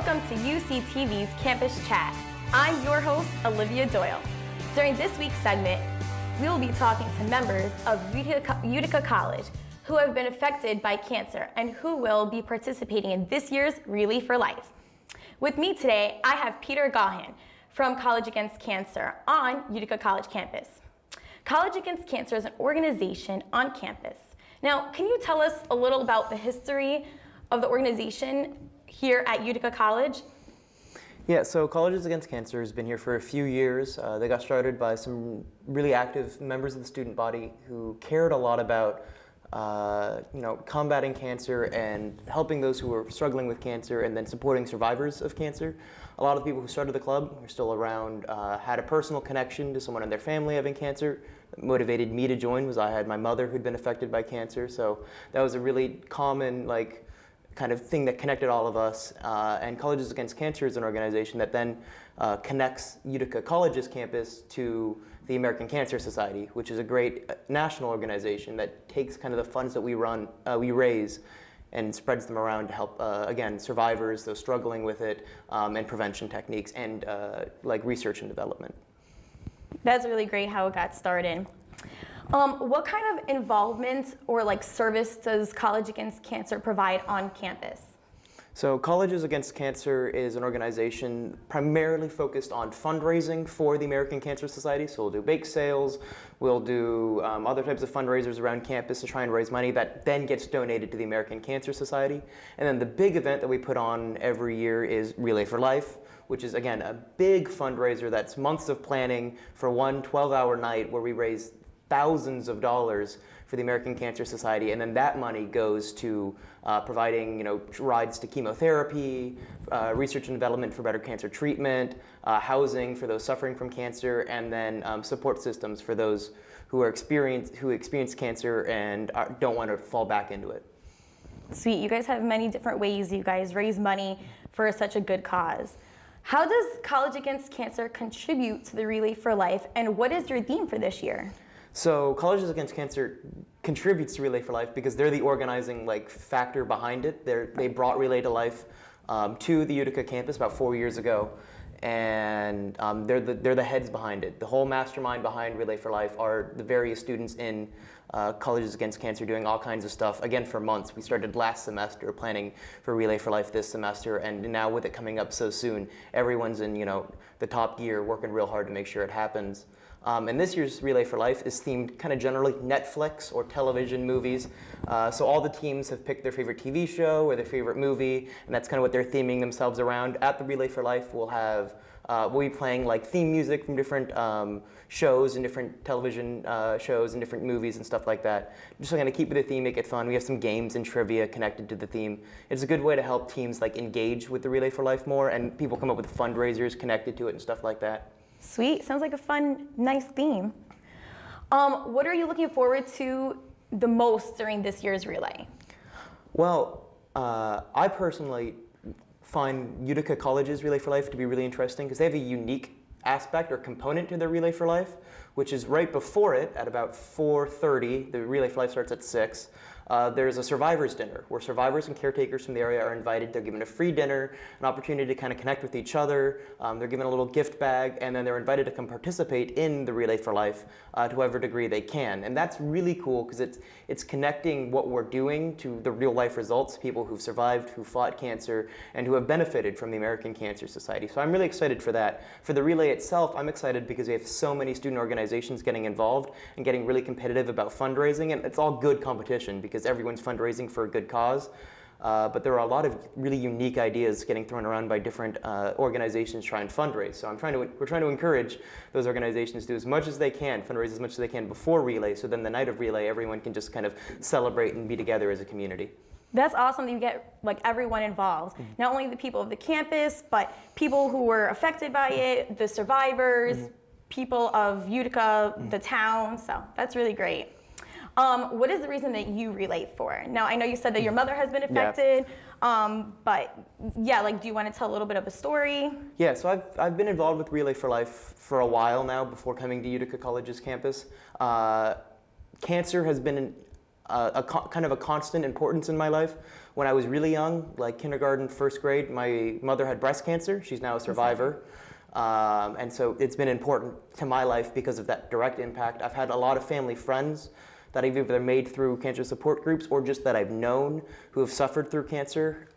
Welcome to UCTV's Campus Chat. I'm your host, Olivia Doyle. During this week's segment, we will be talking to members of Utica College who have been affected by cancer and who will be participating in this year's Relay for Life. With me today, I have Peter Gahan from College Against Cancer on Utica College campus. College Against Cancer is an organization on campus. Now, can you tell us a little about the history of the organization here at Utica College? Yeah, so Colleges Against Cancer has been here for a few years. They got started by some really active members of the student body who cared a lot about combating cancer and helping those who were struggling with cancer and then supporting survivors of cancer. A lot of people who started the club are still around, had a personal connection to someone in their family having cancer. What motivated me to join was I had my mother who'd been affected by cancer, so that was a really common kind of thing that connected all of us. And Colleges Against Cancer is an organization that then connects Utica College's campus to the American Cancer Society, which is a great national organization that takes kind of the funds that we raise and spreads them around to help, again, survivors, those struggling with it, and prevention techniques, and research and development. That's really great how it got started. What kind of involvement or service does College Against Cancer provide on campus? So Colleges Against Cancer is an organization primarily focused on fundraising for the American Cancer Society. So we'll do bake sales, we'll do other types of fundraisers around campus to try and raise money that then gets donated to the American Cancer Society. And then the big event that we put on every year is Relay for Life, which is, again, a big fundraiser that's months of planning for one 12-hour night where we raise thousands of dollars for the American Cancer Society, and then that money goes to providing rides to chemotherapy, research and development for better cancer treatment, housing for those suffering from cancer, and then support systems for those who experience cancer and don't want to fall back into it. Sweet. You guys have many different ways you guys raise money for such a good cause. How does College Against Cancer contribute to the Relay for Life, and what is your theme for this year? So Colleges Against Cancer contributes to Relay for Life because they're the organizing factor behind it. They brought Relay to Life to the Utica campus about 4 years ago, and they're the heads behind it. The whole mastermind behind Relay for Life are the various students in Colleges Against Cancer doing all kinds of stuff, again, for months. We started last semester planning for Relay for Life this semester, and now with it coming up so soon, everyone's in the top gear working real hard to make sure it happens. And this year's Relay for Life is themed kind of generally Netflix or television movies. So all the teams have picked their favorite TV show or their favorite movie, and that's kind of what they're theming themselves around. At the Relay for Life, we'll be playing theme music from different shows and different television shows and different movies and stuff like that. Just to kind of keep with the theme, make it fun. We have some games and trivia connected to the theme. It's a good way to help teams engage with the Relay for Life more, and people come up with fundraisers connected to it and stuff like that. Sweet. Sounds like a fun, nice theme. What are you looking forward to the most during this year's Relay? Well, I personally find Utica College's Relay for Life to be really interesting because they have a unique aspect or component to their Relay for Life, which is right before it at about 4:30. The Relay for Life starts at 6. There's a survivors dinner where survivors and caretakers from the area are invited. They're given a free dinner, an opportunity to kind of connect with each other. They're given a little gift bag, and then they're invited to come participate in the Relay for Life to whatever degree they can. And that's really cool because it's connecting what we're doing to the real life results, people who've survived, who fought cancer, and who have benefited from the American Cancer Society. So I'm really excited for that. For the Relay itself, I'm excited because we have so many student organizations getting involved and getting really competitive about fundraising, and it's all good competition because everyone's fundraising for a good cause. But there are a lot of really unique ideas getting thrown around by different organizations trying to fundraise. So we're trying to encourage those organizations to do as much as they can, fundraise as much as they can before Relay, so then the night of Relay, everyone can just kind of celebrate and be together as a community. That's awesome that you get everyone involved. Mm-hmm. Not only the people of the campus, but people who were affected by it, the survivors, mm-hmm. people of Utica, mm-hmm. the town. So that's really great. What is the reason that you relate for? Now, I know you said that your mother has been affected, but yeah, do you want to tell a little bit of a story? Yeah, so I've been involved with Relay for Life for a while now before coming to Utica College's campus. Cancer has been kind of a constant importance in my life. when I was really young, like kindergarten, first grade, my mother had breast cancer. She's now a survivor. And so it's been important to my life because of that direct impact. I've had a lot of family friends that I've either made through cancer support groups or just that I've known who have suffered through cancer.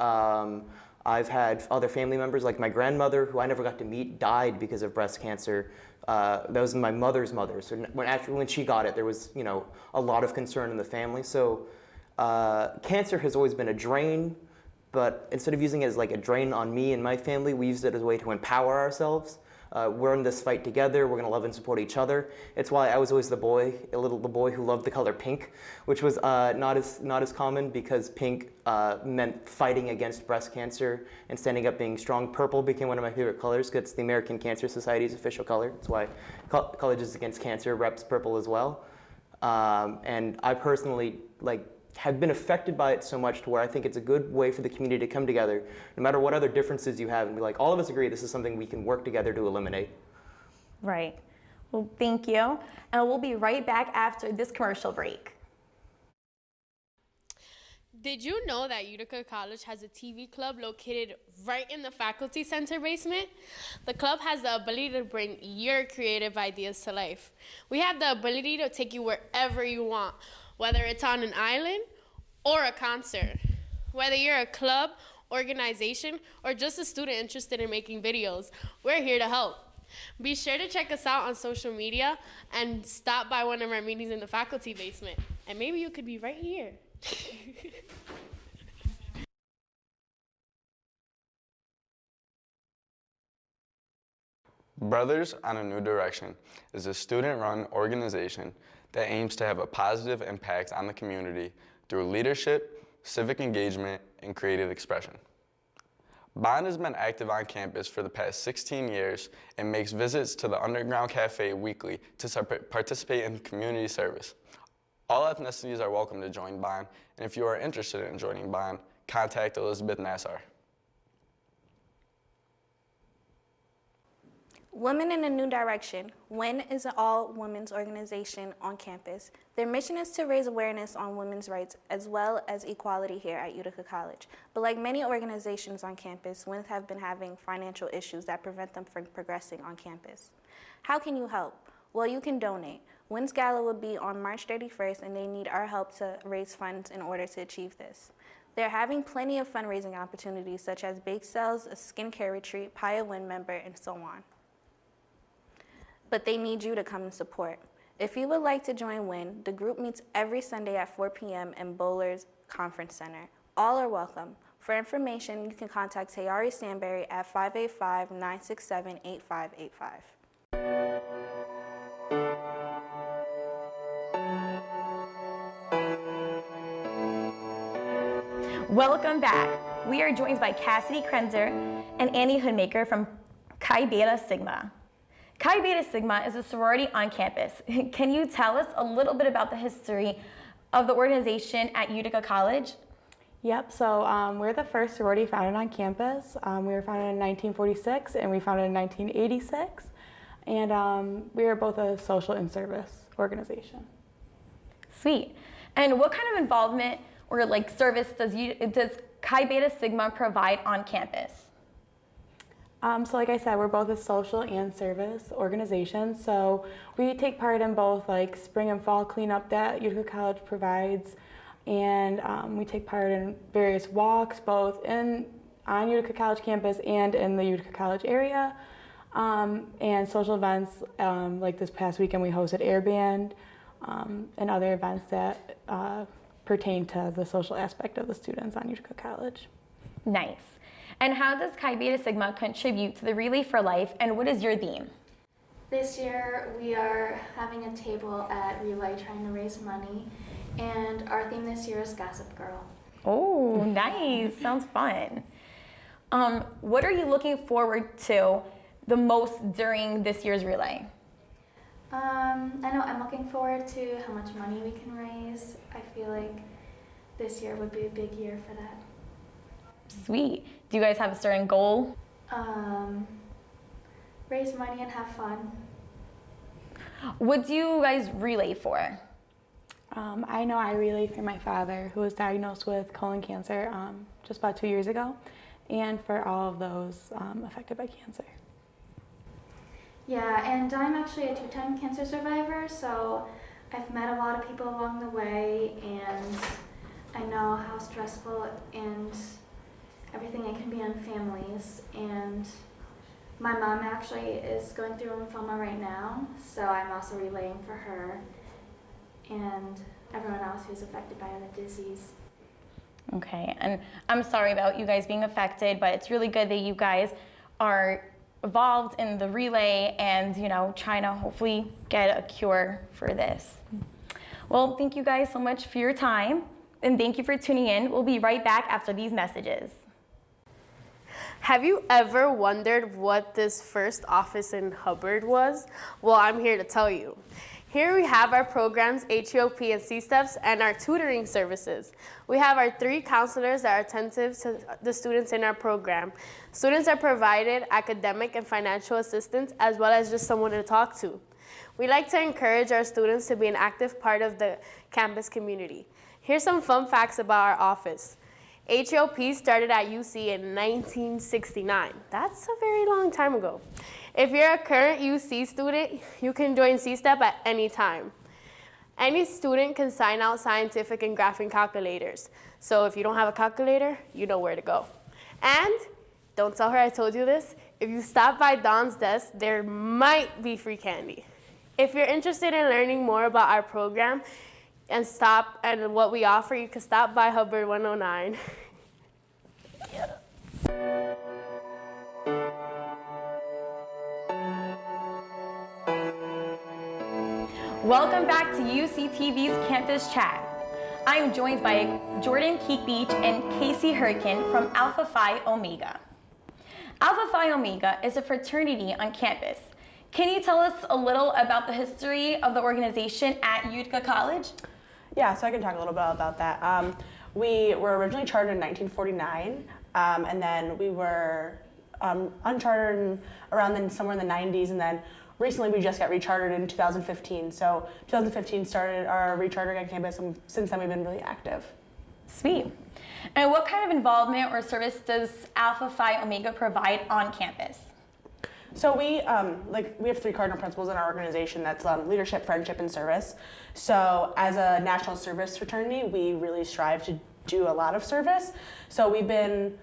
I've had other family members, like my grandmother, who I never got to meet, died because of breast cancer. That was my mother's mother. So when she got it, there was a lot of concern in the family. So cancer has always been a drain, but instead of using it as like a drain on me and my family, we used it as a way to empower ourselves. We're in this fight together. We're gonna love and support each other. It's why I was always the boy who loved the color pink, which was not as common because pink meant fighting against breast cancer and standing up, being strong. Purple became one of my favorite colors because it's the American Cancer Society's official color. That's why Colleges Against Cancer reps purple as well. And I personally have been affected by it so much to where I think it's a good way for the community to come together, no matter what other differences you have, and be like, all of us agree this is something we can work together to eliminate. Right. Well, thank you. And we'll be right back after this commercial break. Did you know that Utica College has a TV club located right in the faculty center basement? The club has the ability to bring your creative ideas to life. We have the ability to take you wherever you want, whether it's on an island or a concert. Whether you're a club, organization, or just a student interested in making videos, we're here to help. Be sure to check us out on social media and stop by one of our meetings in the faculty basement. And maybe you could be right here. Brothers on a New Direction is a student-run organization that aims to have a positive impact on the community through leadership, civic engagement, and creative expression. Bond has been active on campus for the past 16 years and makes visits to the Underground Cafe weekly to participate in community service. All ethnicities are welcome to join Bond, and if you are interested in joining Bond, contact Elizabeth Nassar. Women in a New Direction. WIN is an all-women's organization on campus. Their mission is to raise awareness on women's rights as well as equality here at Utica College. But like many organizations on campus, WIN have been having financial issues that prevent them from progressing on campus. How can you help? Well, you can donate. WIN's gala will be on March 31st, and they need our help to raise funds in order to achieve this. They're having plenty of fundraising opportunities such as bake sales, a skincare retreat, Phi Omega member, and so on. But they need you to come and support. If you would like to join WIN, the group meets every Sunday at 4 p.m. in Bowler's Conference Center. All are welcome. For information, you can contact Tayari Stanberry at 585-967-8585. Welcome back. We are joined by Cassidy Krenzer and Annie Hoodmaker from Chi Beta Sigma. Chi Beta Sigma is a sorority on campus. Can you tell us a little bit about the history of the organization at Utica College? Yep, so we're the first sorority founded on campus. We were founded in 1946 and we founded in 1986. And we are both a social and service organization. Sweet. And what kind of involvement or service does Chi Beta Sigma provide on campus? So like I said, we're both a social and service organization. So we take part in both spring and fall cleanup that Utica College provides. And we take part in various walks, both on Utica College campus and in the Utica College area. And social events, like this past weekend we hosted Air Band and other events that pertain to the social aspect of the students on Utica College. Nice. And how does Chi Beta Sigma contribute to the Relay for Life, and what is your theme? This year we are having a table at Relay trying to raise money, and our theme this year is Gossip Girl. Oh, nice. Sounds fun. What are you looking forward to the most during this year's Relay? I know I'm looking forward to how much money we can raise. I feel like this year would be a big year for that. Sweet. Do you guys have a certain goal? Raise money and have fun. What do you guys relay for? I know I relayed for my father, who was diagnosed with colon cancer just about 2 years ago, and for all of those affected by cancer. Yeah, and I'm actually a 2-time cancer survivor, so I've met a lot of people along the way, and I know how stressful and everything it can be on families. And my mom actually is going through lymphoma right now, so I'm also relaying for her and everyone else who's affected by the disease. Okay, and I'm sorry about you guys being affected, but it's really good that you guys are involved in the relay and, trying to hopefully get a cure for this. Well, thank you guys so much for your time, and thank you for tuning in. We'll be right back after these messages. Have you ever wondered what this first office in Hubbard was? Well, I'm here to tell you. Here we have our programs, HEOP and C-STEPs, and our tutoring services. We have our 3 counselors that are attentive to the students in our program. Students are provided academic and financial assistance, as well as just someone to talk to. We like to encourage our students to be an active part of the campus community. Here's some fun facts about our office. HEOP started at UC in 1969. That's a very long time ago. If you're a current UC student, you can join C-STEP at any time. Any student can sign out scientific and graphing calculators. So if you don't have a calculator, you know where to go. And don't tell her I told you this. If you stop by Dawn's desk, there might be free candy. If you're interested in learning more about our program and what we offer, you can stop by Hubbard 109. Welcome back to UCTV's Campus Chat. I am joined by Jordan Keek Beach and Casey Hurricane from Alpha Phi Omega. Alpha Phi Omega is a fraternity on campus. Can you tell us a little about the history of the organization at Utica College? Yeah, so I can talk a little bit about that. We were originally chartered in 1949, and then we were unchartered around somewhere in the 90s, and then recently we just got rechartered in 2015. So 2015 started our rechartering on campus, and since then we've been really active. Sweet. And what kind of involvement or service does Alpha Phi Omega provide on campus? So we have 3 cardinal principles in our organization. That's leadership, friendship, and service. So as a national service fraternity, we really strive to do a lot of service. So we've been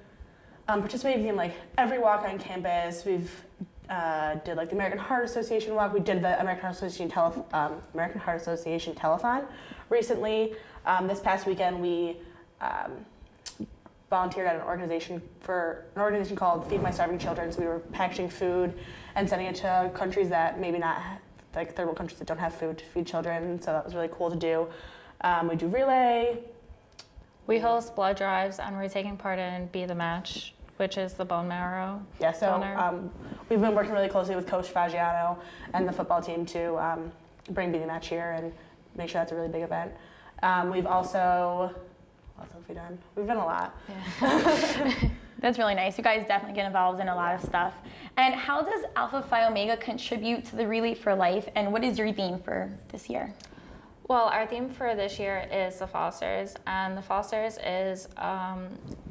participating in every walk on campus. We've did the American Heart Association walk. We did the American Heart Association telethon recently. This past weekend we volunteered at an organization called Feed My Starving Children. So we were packaging food and sending it to countries that maybe not, third world countries that don't have food to feed children. So that was really cool to do. We do relay. We host blood drives, and we're taking part in Be the Match, which is the bone marrow. Yeah, so we've been working really closely with Coach Fagiano and the football team to bring Be the Match here and make sure that's a really big event. We've also, what else have we done? We've done a lot. Yeah. That's really nice. You guys definitely get involved in a lot of stuff. And how does Alpha Phi Omega contribute to the Relay for Life, and what is your theme for this year? Well, our theme for this year is the Fosters, and the Fosters is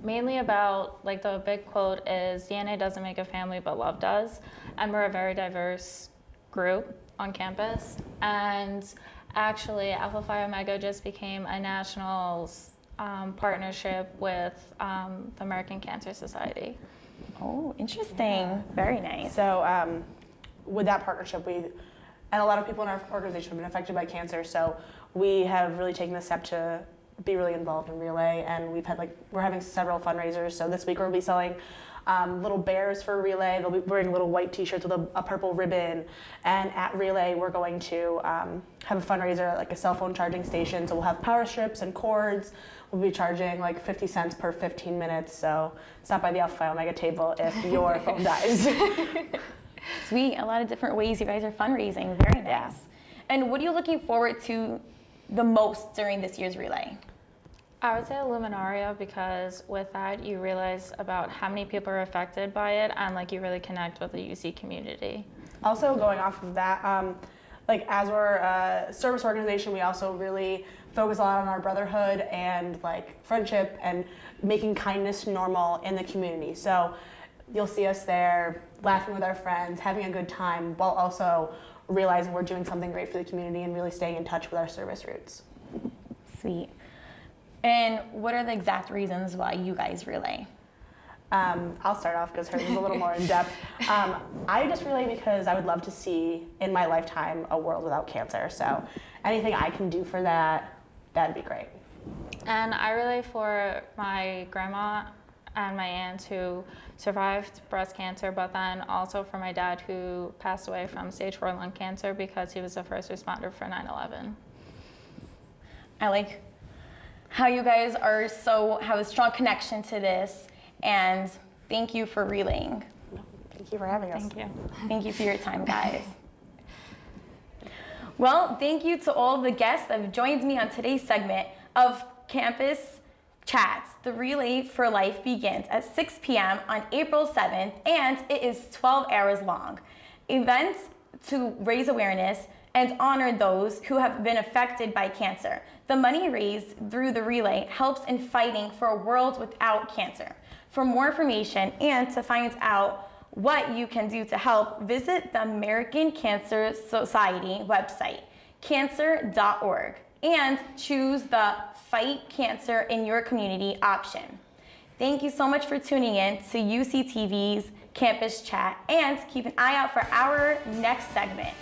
mainly about, the big quote is, DNA doesn't make a family, but love does. And we're a very diverse group on campus. And actually, Alpha Phi Omega just became a national partnership with the American Cancer Society. Oh, interesting. Very nice. So with that partnership, and a lot of people in our organization have been affected by cancer, so we have really taken the step to be really involved in Relay, and we're having several fundraisers. So this week we'll be selling little bears for Relay. They'll be wearing little white t-shirts with a purple ribbon, and at Relay we're going to have a fundraiser, a cell phone charging station. So we'll have power strips and cords. We'll be charging 50 cents per 15 minutes, so stop by the Alpha Phi Omega table if your phone dies. Sweet, a lot of different ways you guys are fundraising. Very nice. Yeah. And what are you looking forward to the most during this year's relay? I would say Luminaria, because with that you realize about how many people are affected by it, and you really connect with the UC community. Also, going off of that, as we're a service organization, we also really focus a lot on our brotherhood and like friendship and making kindness normal in the community. So you'll see us there laughing with our friends, having a good time, while also realizing we're doing something great for the community and really staying in touch with our service roots. Sweet. And what are the exact reasons why you guys relay? I'll start off because hers is a little more in depth. I just relay because I would love to see in my lifetime a world without cancer. So anything I can do for that, that'd be great. And I relay for my grandma and my aunt who survived breast cancer, but then also for my dad who passed away from stage 4 lung cancer because he was a first responder for 9/11. I like how you guys have a strong connection to this, and thank you for relaying. Thank you for having us. Thank you. Thank you for your time, guys. Well, thank you to all of the guests that have joined me on today's segment of Campus Chats. The Relay for Life begins at 6 p.m. on April 7th, and it is 12 hours long. Events to raise awareness and honor those who have been affected by cancer. The money raised through the relay helps in fighting for a world without cancer. For more information and to find out what you can do to help, visit the American Cancer Society website, cancer.org, and choose the Fight Cancer in Your Community option. Thank you so much for tuning in to UCTV's Campus Chat, and keep an eye out for our next segment.